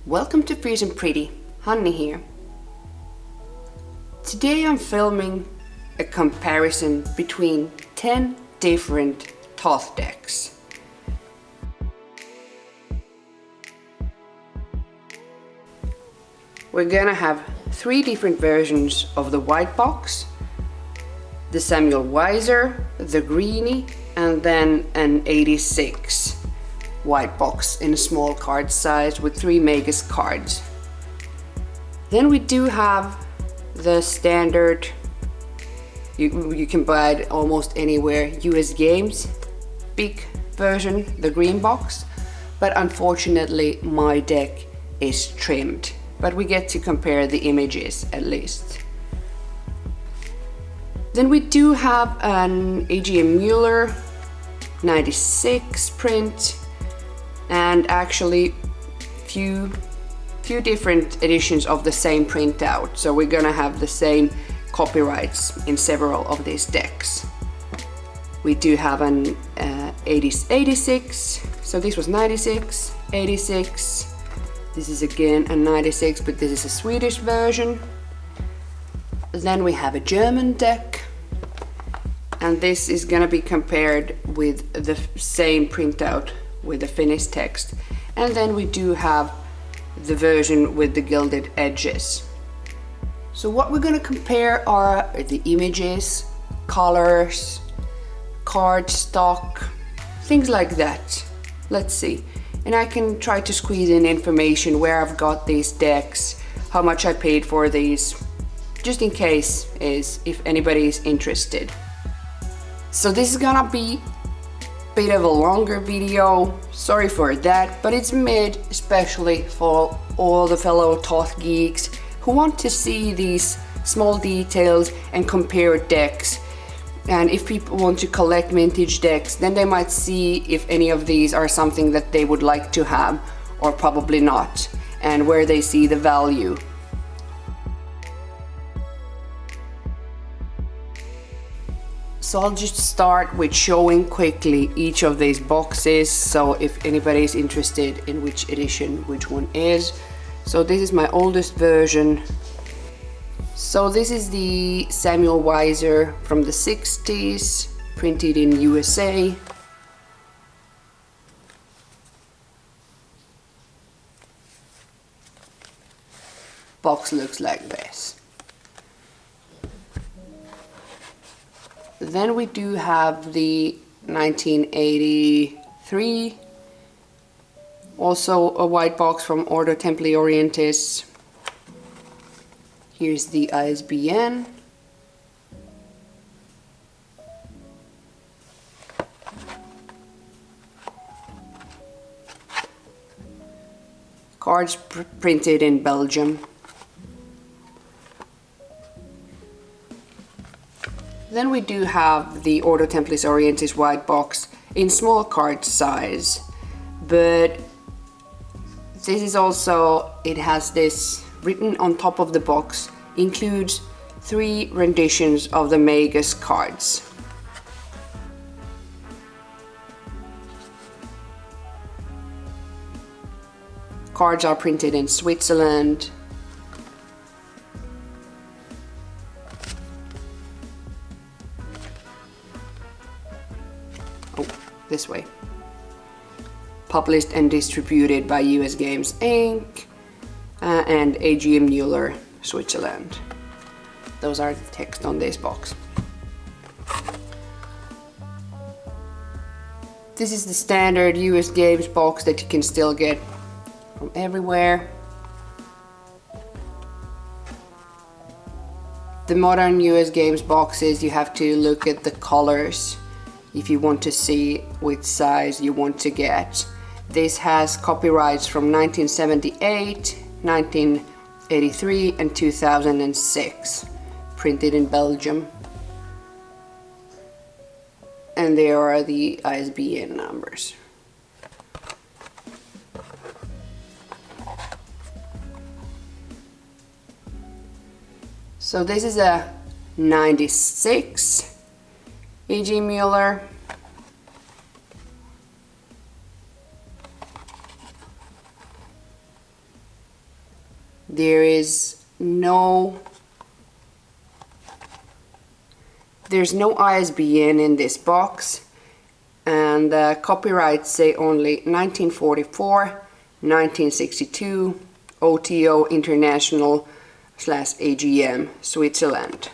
Welcome to Fierce and Pretty, Honey here. Today I'm filming a comparison between 10 different Thoth decks. We're gonna have 3 different versions of the white box, the Samuel Weiser, the greenie, and then an 86 white box in a small card size with 3 Magus cards. Then we do have the standard, you can buy it almost anywhere, US Games big version, the green box, but unfortunately my deck is trimmed, but we get to compare the images at least. Then we do have an A.G.M. Mueller 96 print, and actually few different editions of the same printout, so we're gonna have the same copyrights in several of these decks. We do have an 86, so this was 96, 86, this is again a 96, but this is a Swedish version. Then we have a German deck, and this is gonna be compared with the same printout with the Finnish text. And then we do have the version with the gilded edges. So what we're gonna compare are the images, colors, cardstock, things like that. Let's see. And I can try to squeeze in information where I've got these decks, how much I paid for these, just in case if anybody is interested. So this is gonna be bit of a longer video, sorry for that, but it's made especially for all the fellow Thoth geeks who want to see these small details and compare decks. And if people want to collect vintage decks, then they might see if any of these are something that they would like to have or probably not, and where they see the value. So I'll just start with showing quickly each of these boxes, so if anybody is interested in which edition which one is. So this is my oldest version. So this is the Samuel Weiser from the 60s, printed in USA. Box looks like this. Then we do have the 1983, also a white box from Ordo Templi Orientis. Here's the ISBN. Cards printed in Belgium. Then we do have the Ordo Templis Orientis white box in small card size, but this is also, it has this written on top of the box, includes 3 renditions of the Magus cards. Cards are printed in Switzerland. This way. Published and distributed by US Games Inc. And A.G.M. Mueller, Switzerland. Those are the text on this box. This is the standard US Games box that you can still get from everywhere. The modern US Games boxes, you have to look at the colors if you want to see which size you want to get. This has copyrights from 1978, 1983 and 2006, printed in Belgium. And there are the ISBN numbers. So this is a 96 A.G. Mueller. There's no ISBN in this box, and the copyrights say only 1944, 1962, OTO International /AGM, Switzerland.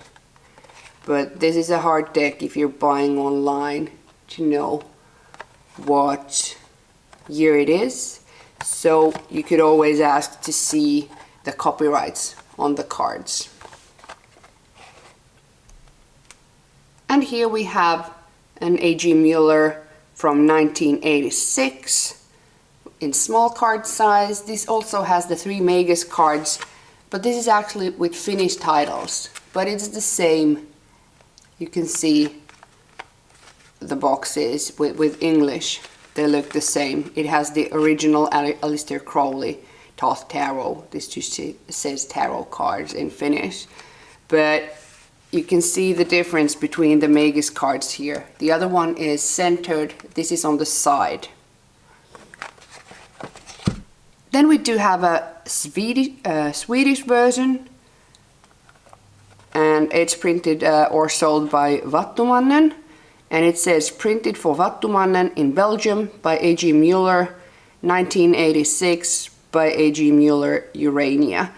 But this is a hard deck if you're buying online to know what year it is, so you could always ask to see the copyrights on the cards. And here we have an A.G. Müller from 1986 in small card size. This also has the 3 Magus cards, but this is actually with Finnish titles, but it's the same. You can see the boxes with English, they look the same. It has the original Aleister Crowley Thoth Tarot. This just says tarot cards in Finnish, but you can see the difference between the Magus cards here. The other one is centered, this is on the side. Then we do have a Swedish version, and it's printed or sold by Vattumannen, and it says printed for Vattumannen in Belgium by A.G. Müller, 1986 by A.G. Müller, Urania.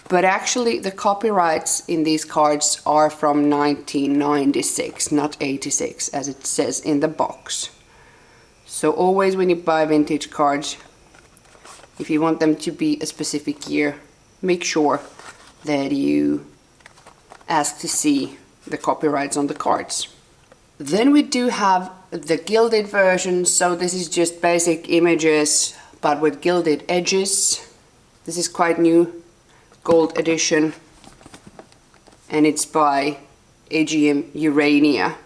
But actually the copyrights in these cards are from 1996, not 86 as it says in the box. So always when you buy vintage cards, if you want them to be a specific year, make sure that you ask to see the copyrights on the cards. Then we do have the gilded version, so this is just basic images but with gilded edges. This is quite new, gold edition, and it's by AGM Urania.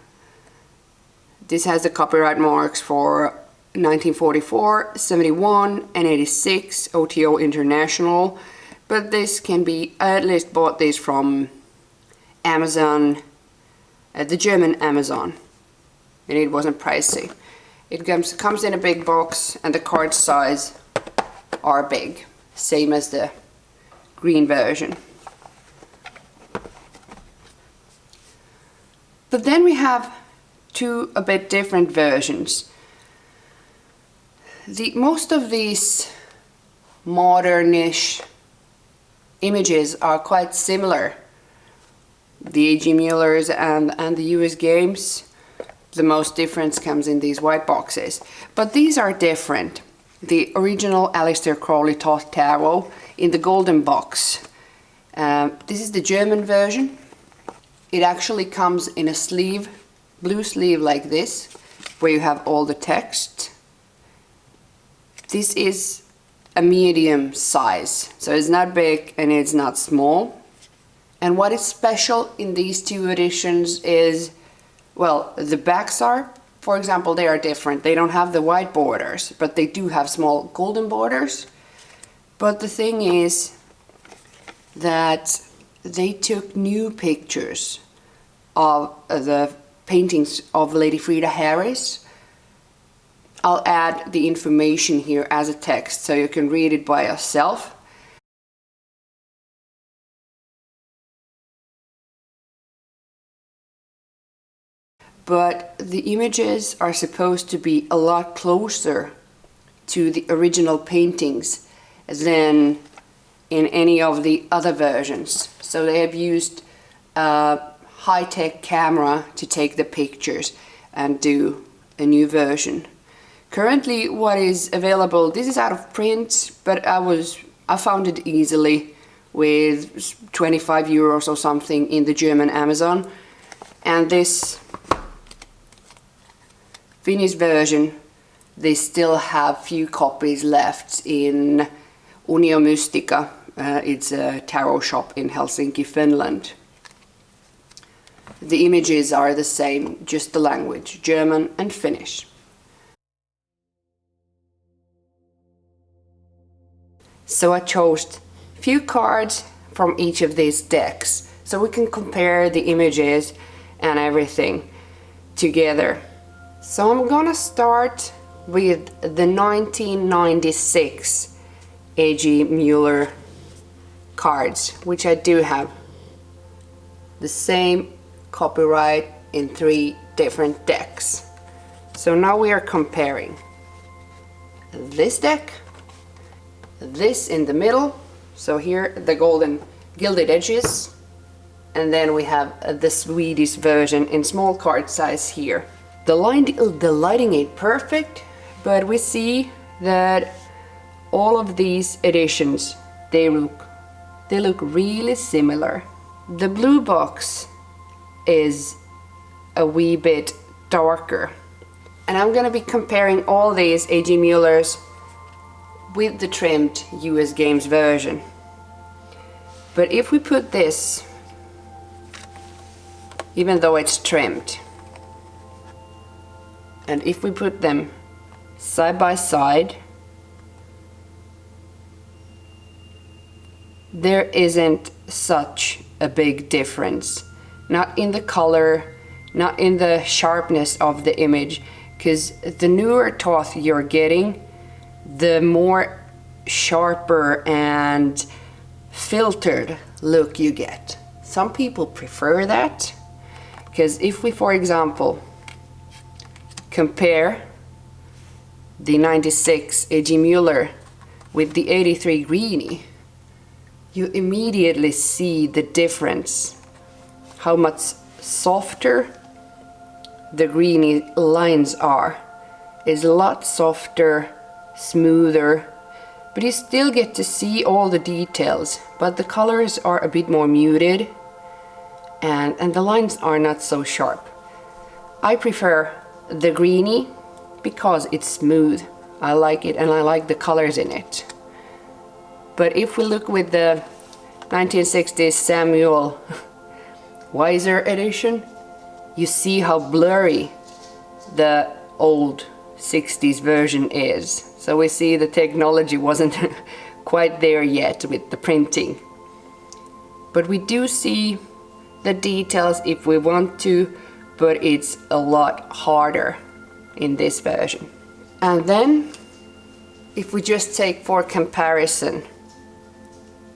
This has the copyright marks for 1944, 71 and 86 OTO International, but this can be, I at least bought this from Amazon, the German Amazon, and it wasn't pricey. It comes in a big box, and the card size are big, same as the green version. But then we have 2 a bit different versions. Most of these modernish images are quite similar. The A.G. Müllers and the US Games, the most difference comes in these white boxes. But these are different. The original Aleister Crowley Thoth Tarot in the golden box. This is the German version. It actually comes in a sleeve, blue sleeve like this, where you have all the text. This is a medium size, so it's not big and it's not small. And what is special in these 2 editions is, well, the backs are, for example, they are different. They don't have the white borders, but they do have small golden borders. But the thing is that they took new pictures of the paintings of Lady Frida Harris. I'll add the information here as a text so you can read it by yourself. But the images are supposed to be a lot closer to the original paintings than in any of the other versions. So they have used a high-tech camera to take the pictures and do a new version. Currently what is available, this is out of print, but I found it easily with 25 euros or something in the German Amazon. And this Finnish version, they still have few copies left in Unio Mystica. It's a tarot shop in Helsinki, Finland. The images are the same, just the language, German and Finnish. So I chose a few cards from each of these decks, so we can compare the images and everything together. So I'm gonna start with the 1996 A.G. Müller cards, which I do have. The same copyright in 3 different decks. So now we are comparing this deck, this in the middle, so here the golden gilded edges, and then we have the Swedish version in small card size here. The lighting ain't perfect, but we see that all of these editions, they look really similar. The blue box is a wee bit darker, and I'm gonna be comparing all these A.G. Muellers with the trimmed US Games version. But if we put this, even though it's trimmed, and if we put them side by side, there isn't such a big difference. Not in the color, not in the sharpness of the image, because the newer Thoth you're getting, the more sharper and filtered look you get. Some people prefer that, because if we, for example, compare the 96 A.G. Mueller with the 83 Greenie, you immediately see the difference, how much softer the Greenie lines are. It's a lot softer, smoother, but you still get to see all the details, but the colors are a bit more muted, and the lines are not so sharp. I prefer the Greenie because it's smooth. I like it, and I like the colors in it. But if we look with the 1960s Samuel Weiser edition, you see how blurry the old 60s version is. So we see the technology wasn't quite there yet with the printing. But we do see the details if we want to, but it's a lot harder in this version. And then, if we just take for comparison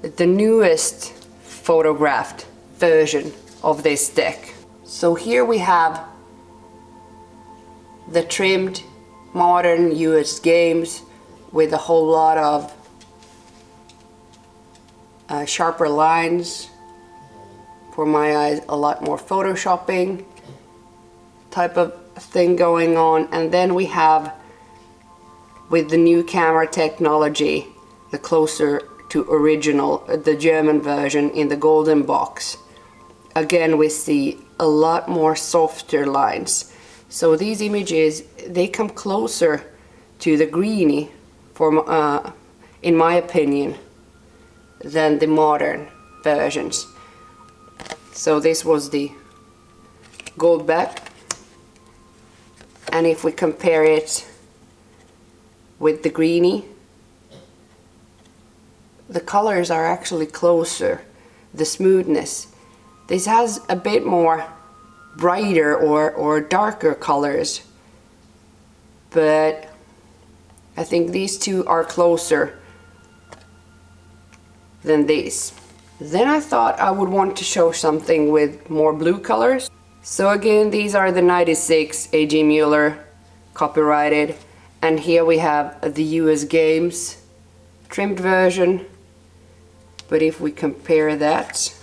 the newest photographed version of this deck. So here we have the trimmed modern US Games with a whole lot of sharper lines. For my eyes, a lot more photoshopping type of thing going on. And then we have, with the new camera technology, the closer to original, the German version in the golden box. Again, we see a lot more softer lines. So these images, they come closer to the Greenie, in my opinion, than the modern versions. So this was the gold back, and if we compare it with the Greenie, the colors are actually closer. The smoothness, this has a bit more brighter or darker colors, but I think these two are closer than these. Then I thought I would want to show something with more blue colors. So again, these are the 96 A.G. Mueller copyrighted, and here we have the US Games trimmed version. But if we compare that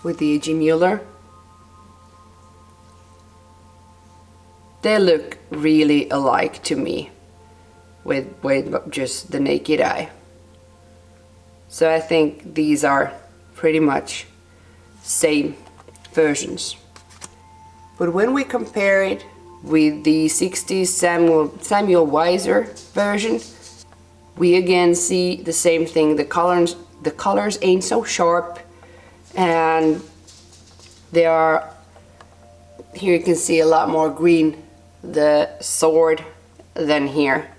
with the A.G. Mueller, they look really alike to me with just the naked eye. So I think these are pretty much same versions. But when we compare it with the 60s Samuel Weiser version, we again see the same thing. The colors ain't so sharp, and they are, here you can see a lot more green, the sword, than here.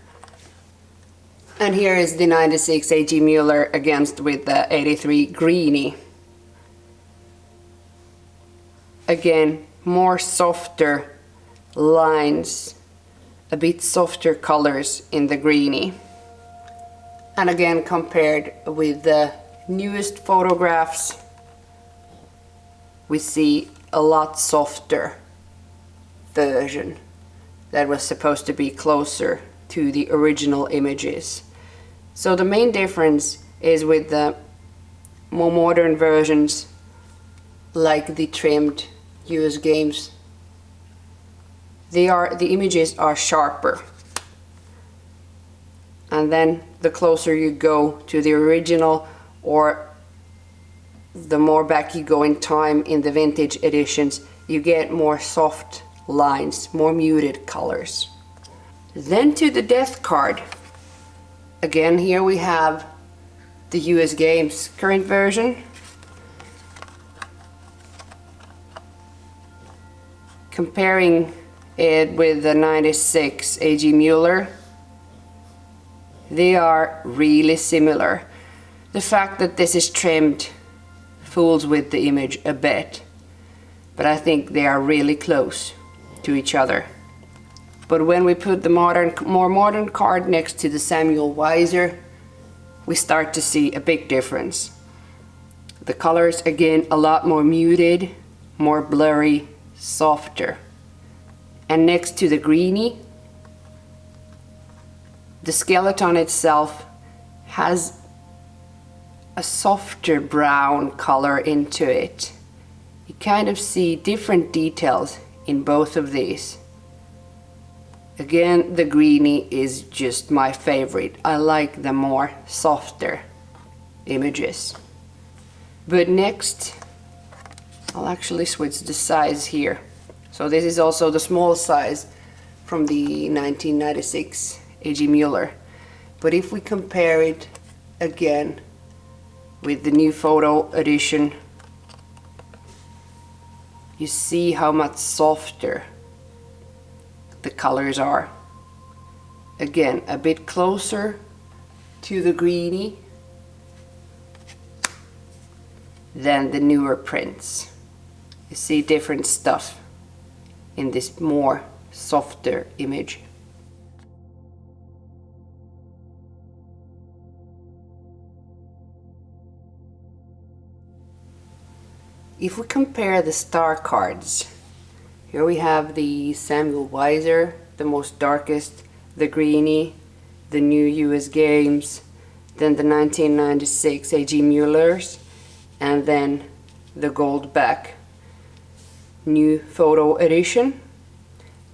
And here is the 96 A.G. Mueller against with the 83 Greenie. Again, more softer lines, a bit softer colors in the Greenie. And again, compared with the newest photographs, we see a lot softer version that was supposed to be closer to the original images. So the main difference is with the more modern versions, like the trimmed US games, the images are sharper. And then the closer you go to the original, or the more back you go in time in the vintage editions, you get more soft lines, more muted colors. Then to the death card. Again, here we have the US Games current version. Comparing it with the 96 A.G. Mueller, they are really similar. The fact that this is trimmed fools with the image a bit, but I think they are really close to each other. But when we put the more modern card next to the Samuel Weiser, we start to see a big difference. The colors, again, a lot more muted, more blurry, softer. And next to the greenie, the skeleton itself has a softer brown color into it. You kind of see different details in both of these. Again, the greenie is just my favorite. I like the more softer images. But next, I'll actually switch the size here. So this is also the small size from the 1996 A.G. Mueller. But if we compare it again with the new photo edition, you see how much softer the colors are. Again, a bit closer to the greenie than the newer prints. You see different stuff in this more softer image. If we compare the star cards, here we have the Samuel Weiser, the most darkest, the greenie, the new US Games, then the 1996 A.G. Mueller's, and then the gold back new photo edition.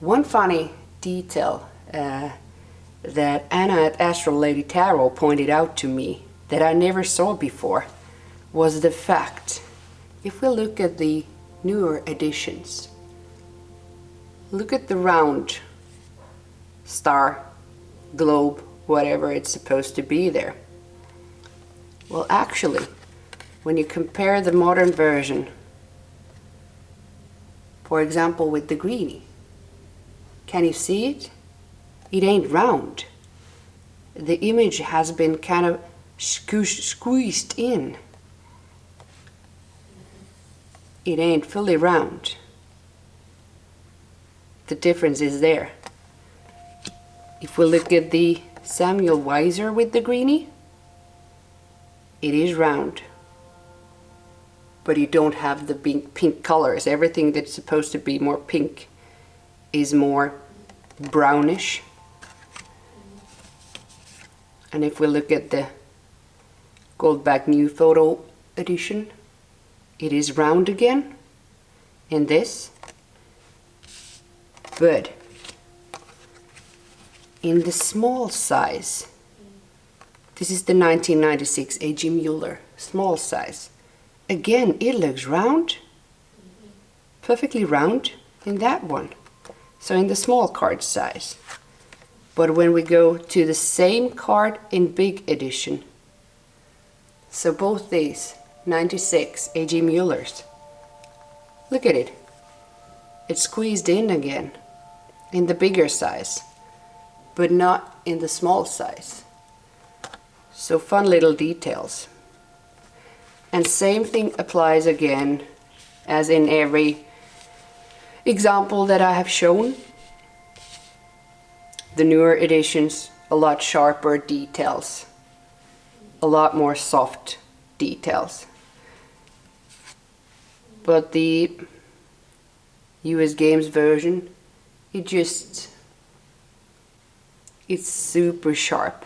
One funny detail that Anna at Astral Lady Tarot pointed out to me that I never saw before was the fact, if we look at the newer editions, look at the round star, globe, whatever it's supposed to be there. Well, actually, when you compare the modern version, for example with the greenie, can you see it? It ain't round. The image has been kind of squeezed in. It ain't fully round. The difference is there. If we look at the Samuel Weiser with the greenie, it is round, but you don't have the pink colors. Everything that's supposed to be more pink is more brownish. And if we look at the Goldback New Photo Edition, it is round again in this, but in the small size, this is the 1996 A.G. Mueller small size. Again, it looks round, perfectly round in that one. So in the small card size. But when we go to the same card in big edition, so both these 96 A.G. Muellers, look at it. It's squeezed in again in the bigger size, but not in the small size. So fun little details. And same thing applies again as in every example that I have shown. The newer editions, a lot sharper details. a lot more soft details. But the US Games version, it's super sharp.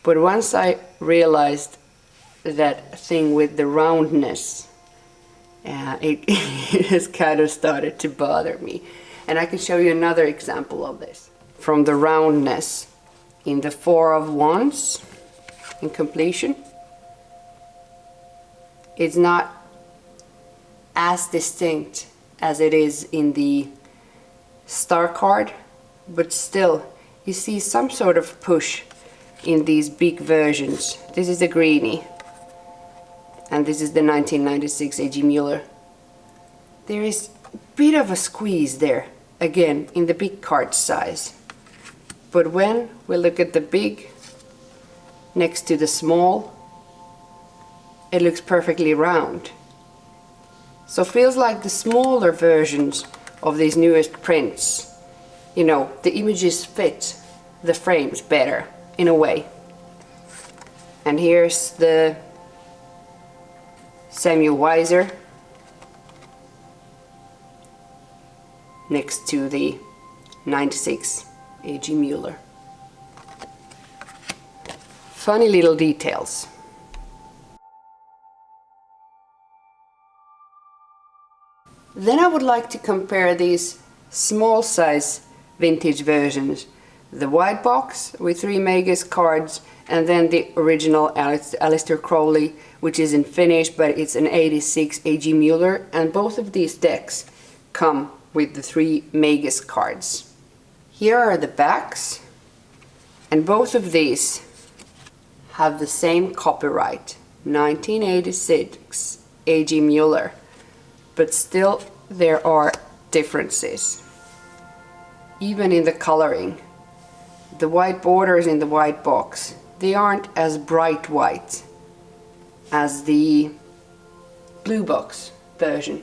But once I realized that thing with the roundness, it has kind of started to bother me. And I can show you another example of this. From the roundness in the Four of Wands in completion, it's not as distinct as it is in the Star card, but still you see some sort of push in these big versions. This is the greenie, and this is the 1996 A.G. Muller. There is a bit of a squeeze there, again, in the big card size. But when we look at the big next to the small, it looks perfectly round. So it feels like the smaller versions of these newest prints, you know, the images fit the frames better, in a way. And here's the Samuel Weiser next to the 96 A.G. Muller. Funny little details. Then I would like to compare these small size vintage versions. The white box with 3 Magus cards, and then the original Aleister Crowley, which is in Finnish, but it's an 86 A.G. Muller, and both of these decks come with the 3 Magus cards. Here are the backs, and both of these have the same copyright, 1986 A.G. Muller, but still there are differences, even in the coloring. The white borders in the white box, they aren't as bright white as the blue box version.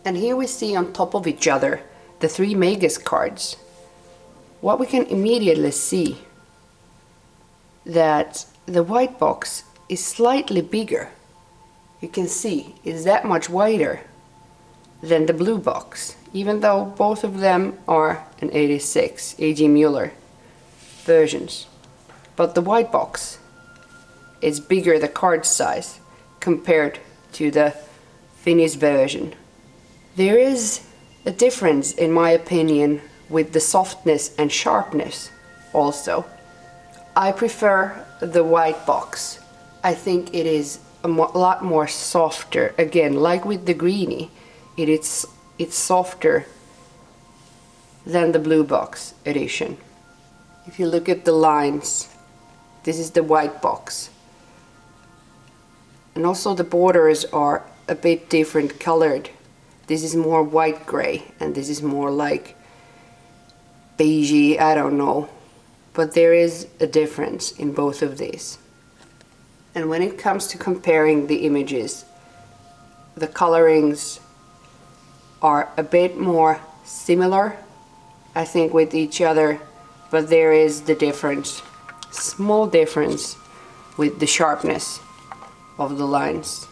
And here we see on top of each other the 3 Magus cards. What we can immediately see, that the white box is slightly bigger. You can see it's that much wider than the blue box, even though both of them are an 86 A.G. Muller versions. But the white box is bigger, the card size, compared to the Finnish version. There is a difference, in my opinion, with the softness and sharpness also. I prefer the white box. I think it is a lot more softer. Again, like with the greenie, it's softer than the blue box edition. If you look at the lines, this is the white box. And also the borders are a bit different colored. This is more white gray, and this is more like beigey, I don't know. But there is a difference in both of these. And when it comes to comparing the images, the colorings are a bit more similar, I think, with each other, but there is the difference, small difference, with the sharpness of the lines.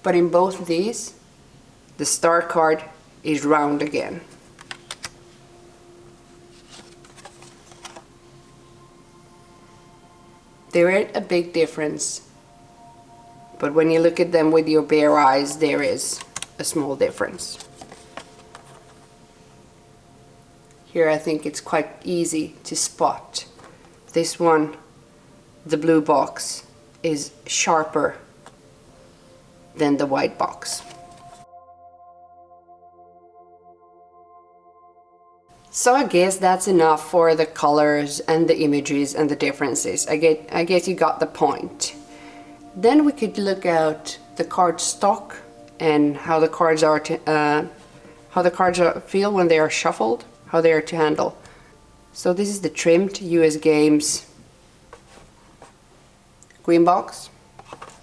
But in both these, the star card is round again. There is a big difference, but when you look at them with your bare eyes, there is a small difference. Here I think it's quite easy to spot. This one, the blue box, is sharper than the white box. So I guess that's enough for the colors and the images and the differences. I guess you got the point. Then we could look at the card stock and how the cards are feel when they are shuffled, how they are to handle. So this is the trimmed US Games green box.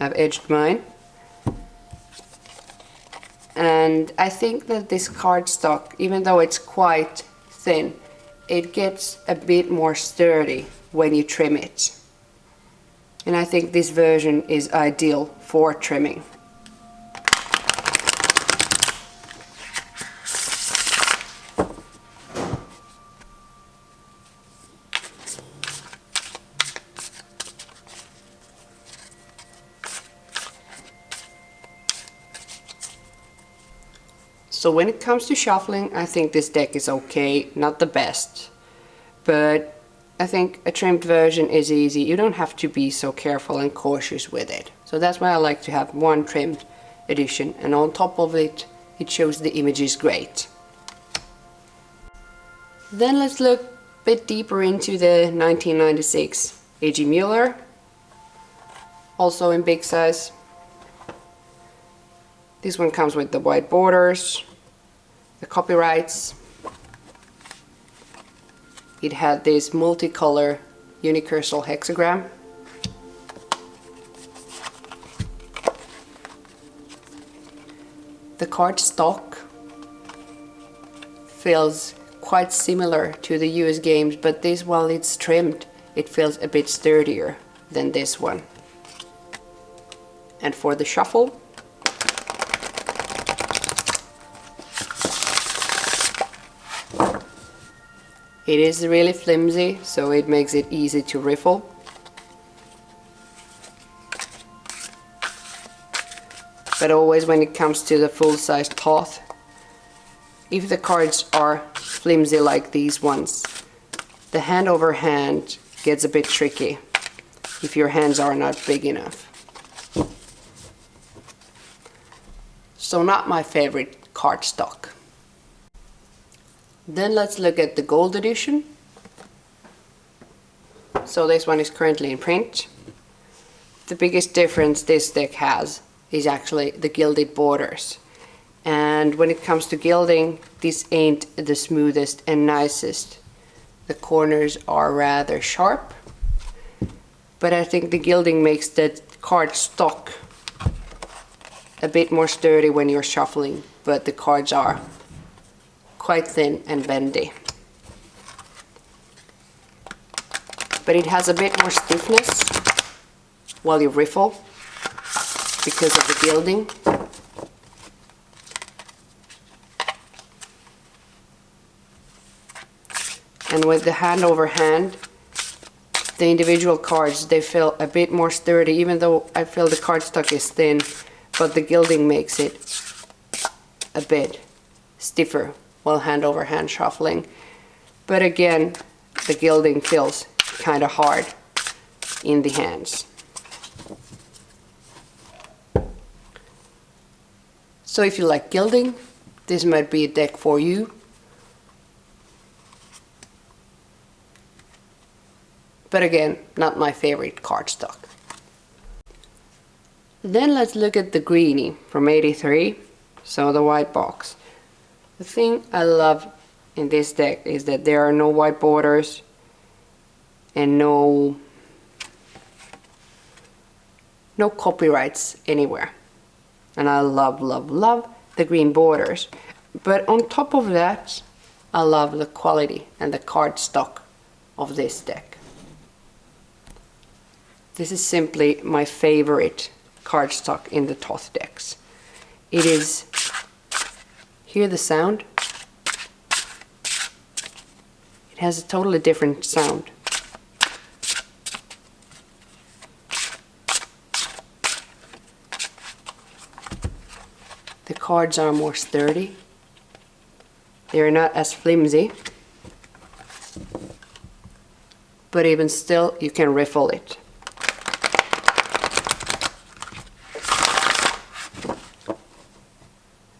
I've edged mine. And I think that this cardstock, even though it's quite thin, it gets a bit more sturdy when you trim it. And I think this version is ideal for trimming. So when it comes to shuffling, I think this deck is okay, not the best. But I think a trimmed version is easy. You don't have to be so careful and cautious with it. So that's why I like to have one trimmed edition, and on top of it, it shows the images great. Then let's look a bit deeper into the 1996 A.G. Mueller, also in big size. This one comes with the white borders, the copyrights. It had this multicolor unicursal hexagram. The cardstock feels quite similar to the US games, but this, while it's trimmed, it feels a bit sturdier than this one. And for the shuffle, it is really flimsy, so it makes it easy to riffle. But always when it comes to the full-size Thoth, if the cards are flimsy like these ones, the hand over hand gets a bit tricky if your hands are not big enough. So not my favorite cardstock. Then let's look at the gold edition. So this one is currently in print. The biggest difference this deck has is actually the gilded borders. And when it comes to gilding, this ain't the smoothest and nicest. The corners are rather sharp, but I think the gilding makes the cardstock a bit more sturdy when you're shuffling, but the cards are quite thin and bendy. But it has a bit more stiffness while you riffle because of the gilding. And with the hand over hand, the individual cards, they feel a bit more sturdy, even though I feel the cardstock is thin, but the gilding makes it a bit stiffer while hand over hand shuffling. But again, the gilding feels kind of hard in the hands. So if you like gilding, this might be a deck for you. But again, not my favorite cardstock. Then let's look at the greenie from '83, so the white box. The thing I love in this deck is that there are no white borders and no copyrights anywhere. And I love, love, love the green borders. But on top of that, I love the quality and the cardstock of this deck. This is simply my favorite cardstock in the Thoth decks. It is, hear the sound? It has a totally different sound. The cards are more sturdy. They're not as flimsy. But even still, you can riffle it.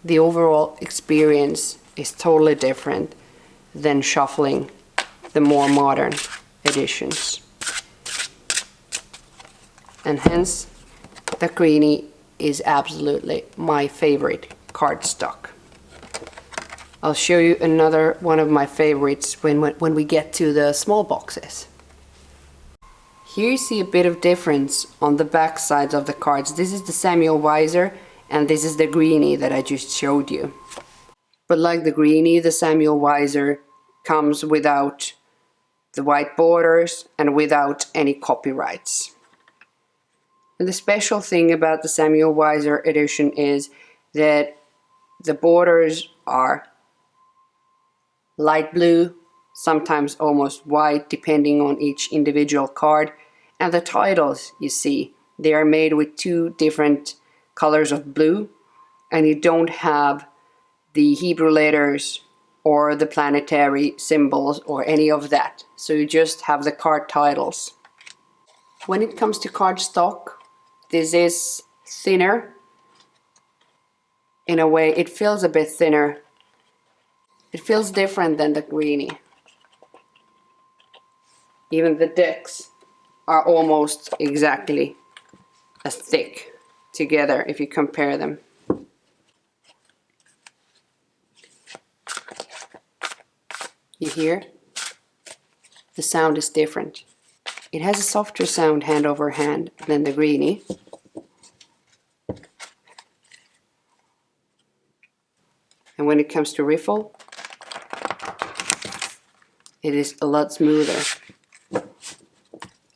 The overall experience is totally different than shuffling the more modern editions. And hence, the greenie is absolutely my favorite cardstock. I'll show you another one of my favorites when we get to the small boxes. Here you see a bit of difference on the back sides of the cards. This is the Samuel Weiser and this is the greenie that I just showed you. But like the greenie, the Samuel Weiser comes without the white borders and without any copyrights. And the special thing about the Samuel Weiser edition is that the borders are light blue, sometimes almost white, depending on each individual card. And the titles, you see, they are made with two different colors of blue, and you don't have the Hebrew letters or the planetary symbols or any of that. So you just have the card titles. When it comes to cardstock, this is thinner. In a way, it feels a bit thinner. It feels different than the greenie. Even the decks are almost exactly as thick together if you compare them. You hear? The sound is different. It has a softer sound hand over hand than the greenie. And when it comes to riffle, it is a lot smoother.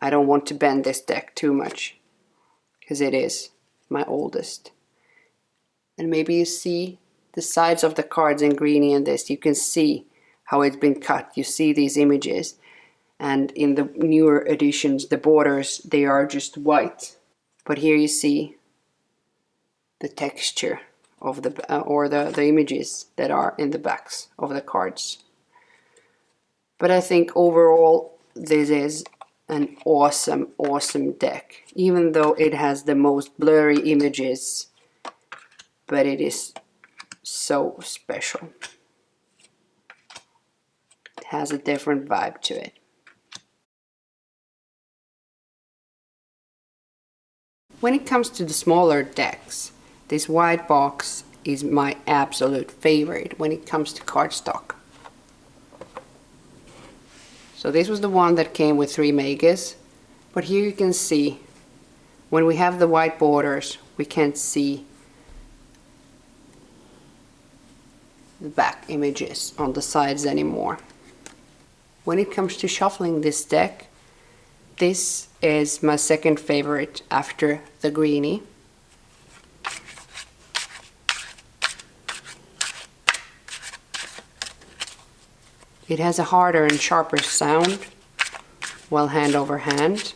I don't want to bend this deck too much, because it is my oldest. And maybe you see the sides of the cards in greenie and this, you can see how it's been cut. You see these images. And in the newer editions, the borders, they are just white. But here you see the texture of the images that are in the backs of the cards. But I think overall this is an awesome deck, even though it has the most blurry images, but it is so special. It has a different vibe to it. When it comes to the smaller decks, this white box is my absolute favorite when it comes to cardstock. So this was the one that came with 3 megas, but here you can see when we have the white borders, we can't see the back images on the sides anymore. When it comes to shuffling this deck, this is my second favorite after the greenie. It has a harder and sharper sound, well hand over hand,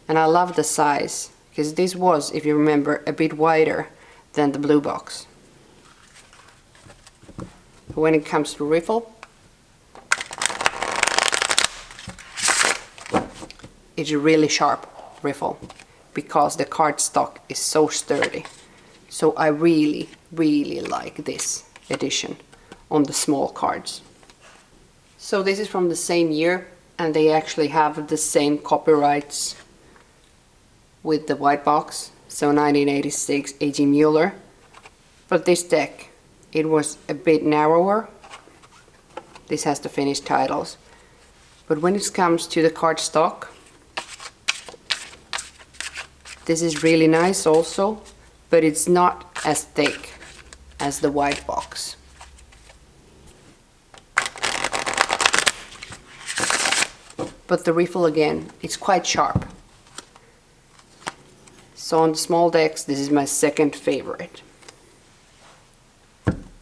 and I love the size, because this was, if you remember, a bit wider than the blue box. When it comes to riffle, it's a really sharp riffle, because the cardstock is so sturdy. So I really like this edition on the small cards. So this is from the same year, and they actually have the same copyrights with the white box. So 1986 A.G. Mueller. But this deck, it was a bit narrower. This has the finished titles. But when it comes to the cardstock, this is really nice also, but it's not as thick as the white box. But the riffle again, it's quite sharp. So on the small decks, this is my second favorite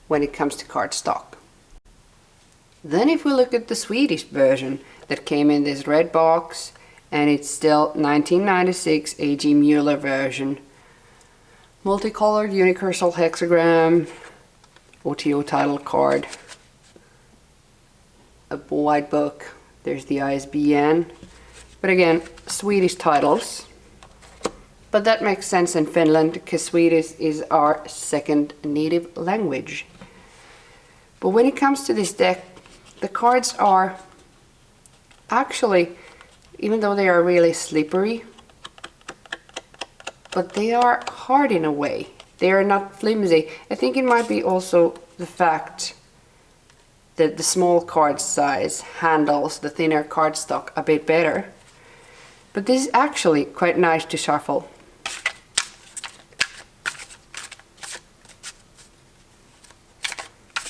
when it comes to cardstock. Then if we look at the Swedish version that came in this red box, and it's still 1996 A.G. Mueller version. Multicolored universal hexagram, OTO title card, a white book, there's the ISBN, but again, Swedish titles. But that makes sense in Finland, because Swedish is our second native language. But when it comes to this deck, the cards are actually, even though they are really slippery, but they are hard in a way. They are not flimsy. I think it might be also the fact that the small card size handles the thinner cardstock a bit better. But this is actually quite nice to shuffle.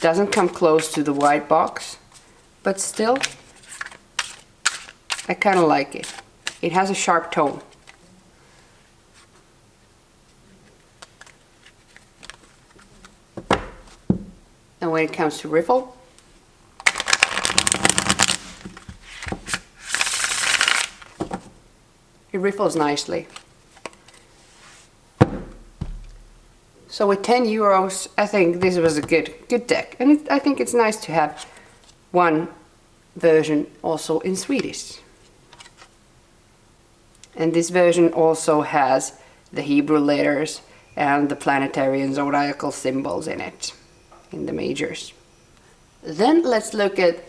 Doesn't come close to the white box, but still, I kind of like it. It has a sharp tone. And when it comes to riffle, it riffles nicely. So with 10 euros, I think this was a good deck. And I think it's nice to have one version also in Swedish. And this version also has the Hebrew letters and the planetary and zodiacal symbols in it, in the majors. Then let's look at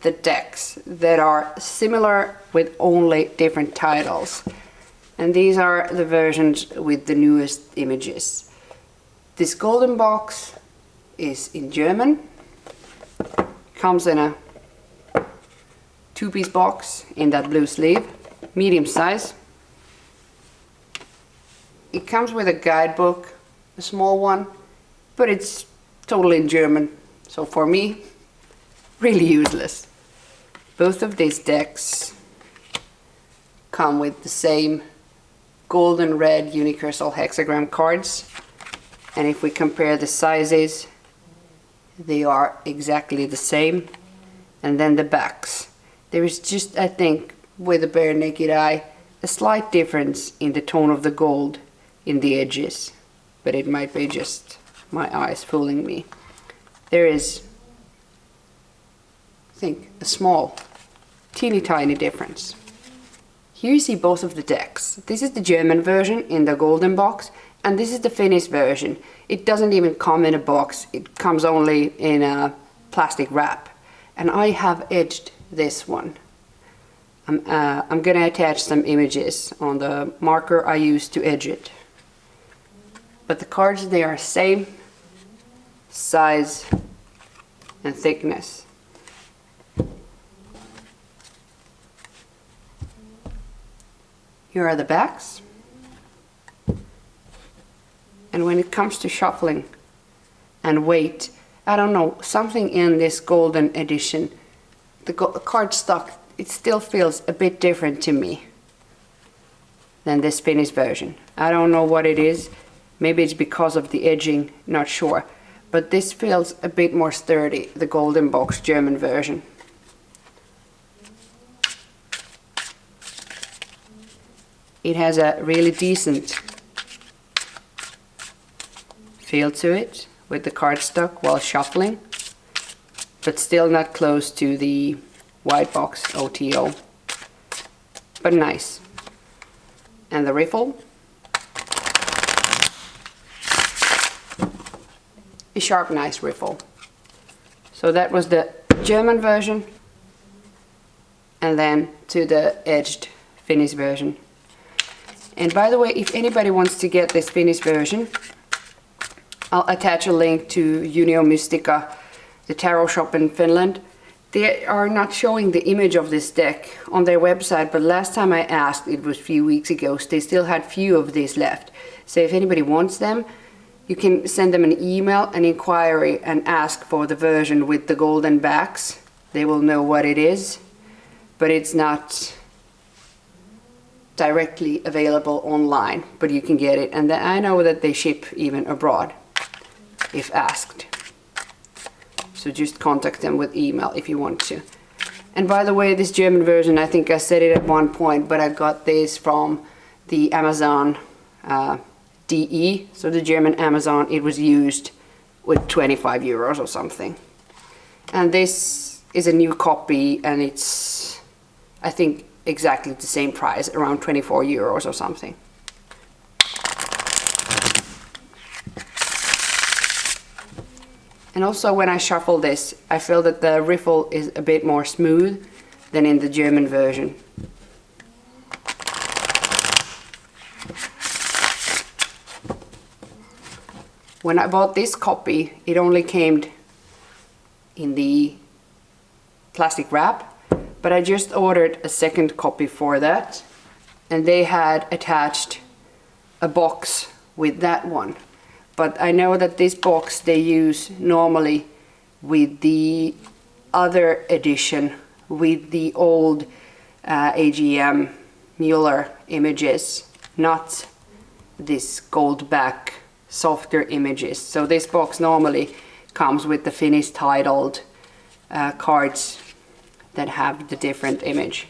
the decks that are similar with only different titles. And these are the versions with the newest images. This golden box is in German, comes in a 2-piece box in that blue sleeve, medium size. It comes with a guidebook, a small one, but it's totally in German, so for me, really useless. Both of these decks come with the same golden red unicrystal hexagram cards. And if we compare the sizes, they are exactly the same. And then the backs. There is just, I think, with the bare naked eye, a slight difference in the tone of the gold in the edges. But it might be just my eyes fooling me. There is, I think, a small, teeny tiny difference. Here you see both of the decks. This is the German version in the golden box. And this is the Finnish version. It doesn't even come in a box, it comes only in a plastic wrap. And I have edged this one. I'm gonna attach some images on the marker I used to edge it. But the cards, they are same size and thickness. Here are the backs. And when it comes to shuffling and weight, I don't know, something in this golden edition, the cardstock, it still feels a bit different to me than this Finnish version. I don't know what it is. Maybe it's because of the edging, not sure. But this feels a bit more sturdy, the golden box German version. It has a really decent feel to it with the cardstock while shuffling, but still not close to the white box OTO, but nice. And the riffle, a sharp, nice riffle. So that was the German version, and then to the edged Finnish version. And by the way, if anybody wants to get this Finnish version, I'll attach a link to Unio Mystica, the tarot shop in Finland. They are not showing the image of this deck on their website, but last time I asked, it was a few weeks ago, so they still had few of these left. So if anybody wants them, you can send them an email, an inquiry, and ask for the version with the golden backs. They will know what it is, but it's not directly available online, but you can get it. And I know that they ship even abroad if asked. So just contact them with email if you want to. And by the way, this German version, I think I said it at one point, but I got this from the Amazon DE, so the German Amazon. It was used with 25 euros or something. And this is a new copy, and it's, I think, exactly the same price, around 24 euros or something. And also when I shuffle this, I feel that the riffle is a bit more smooth than in the German version. When I bought this copy, it only came in the plastic wrap, but I just ordered a second copy for that, and they had attached a box with that one. But I know that this box they use normally with the other edition with the old AGM Mueller images, not this gold back softer images. So this box normally comes with the finished titled cards that have the different image.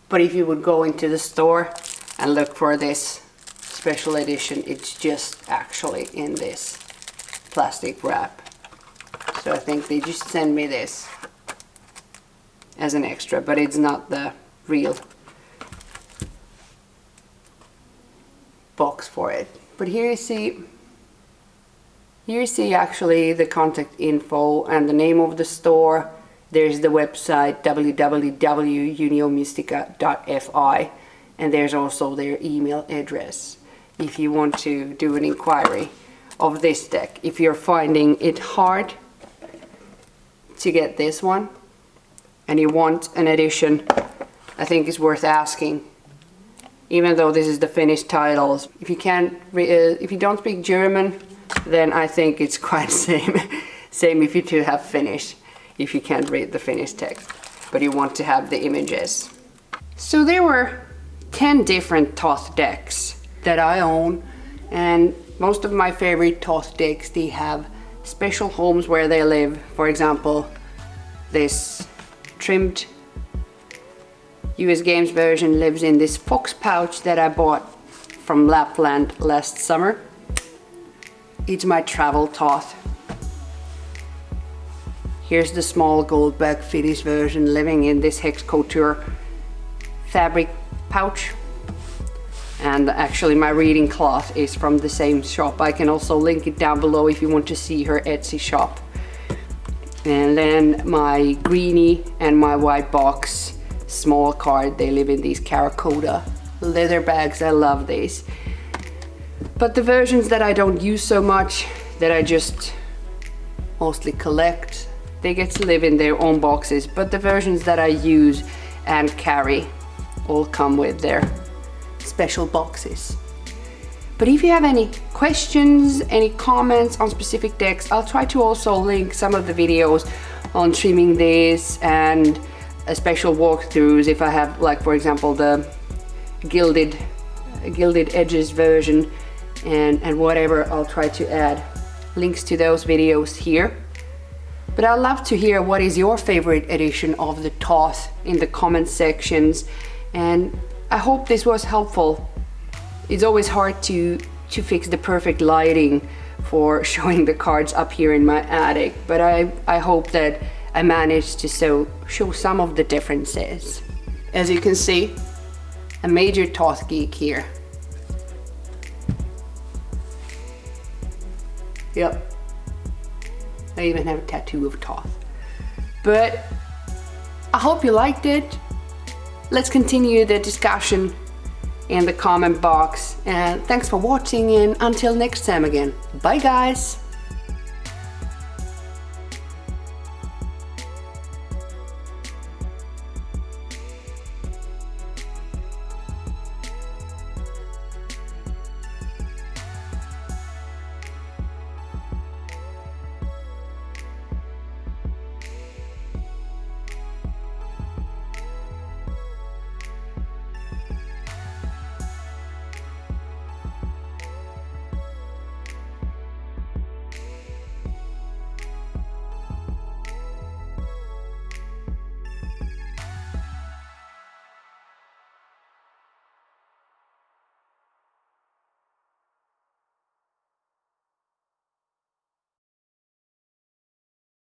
But if you would go into the store and look for this special edition, it's just actually in this plastic wrap. So I think they just send me this as an extra, but it's not the real box for it. But here you see actually the contact info and the name of the store. There's the website www.uniomistica.fi, and there's also their email address if you want to do an inquiry of this deck. If you're finding it hard to get this one and you want an edition, I think it's worth asking. Even though this is the Finnish titles, if you don't speak German, then I think it's quite same if you do have Finnish, if you can't read the Finnish text, but you want to have the images. So there were 10 different Thoth decks that I own, and most of my favorite Thoth decks, they have special homes where they live. For example, this trimmed US Games version lives in this fox pouch that I bought from Lapland last summer. It's my travel Thoth. Here's the small goldback Finnish version living in this Hexcouture fabric pouch. And actually my reading cloth is from the same shop. I can also link it down below if you want to see her Etsy shop. And then my greenie and my white box small card, they live in these Carracoda leather bags. I love these. But the versions that I don't use so much, that I just mostly collect, they get to live in their own boxes. But the versions that I use and carry all come with their special boxes. But if you have any questions, any comments on specific decks, I'll try to also link some of the videos on trimming this and a special walkthroughs if I have, like for example the gilded edges version and whatever. I'll try to add links to those videos here. But I'd love to hear what is your favorite edition of the Thoth in the comment sections, and I hope this was helpful. It's always hard to fix the perfect lighting for showing the cards up here in my attic, but I hope that I managed to show some of the differences. As you can see, a major Thoth geek here. Yep. I even have a tattoo of Thoth. But I hope you liked it. Let's continue the discussion in the comment box. And thanks for watching, and until next time again. Bye guys!